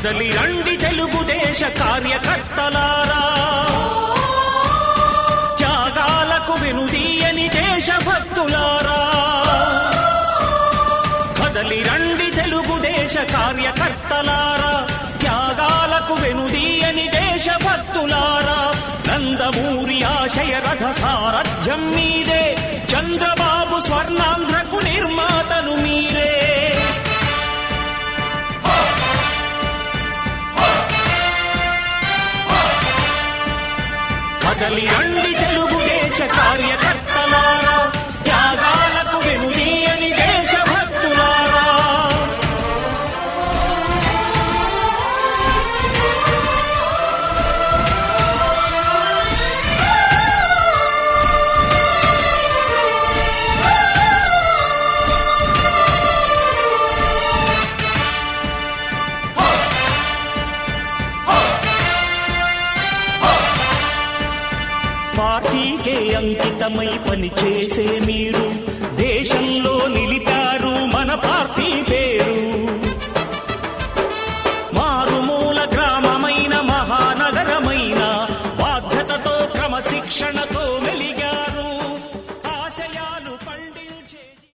కదలి రండి తెలుగుదేశ కార్యకర్తలారా, త్యాగాలకు వెనుదీయని దేశభక్తులారా. కదలి రండి తెలుగుదేశ కార్యకర్తలారా, త్యాగాలకు వెనుదీయని దేశభక్తులారా. నందమూరి ఆశయ రథ సారథ్యం మీదే, చంద్రబాబు స్వర్ణాంధ్రకు నిర్మాతలు మీరే. కదలి రండి తెలుగుదేశ కార్యకర్తలారా, త్యాగాలకు వెనుదీయని దేశభక్తులారా. పార్టీకే అంకితమై పనిచేసే మీరు దేశంలో నిలిపారు మన పార్టీ పేరు.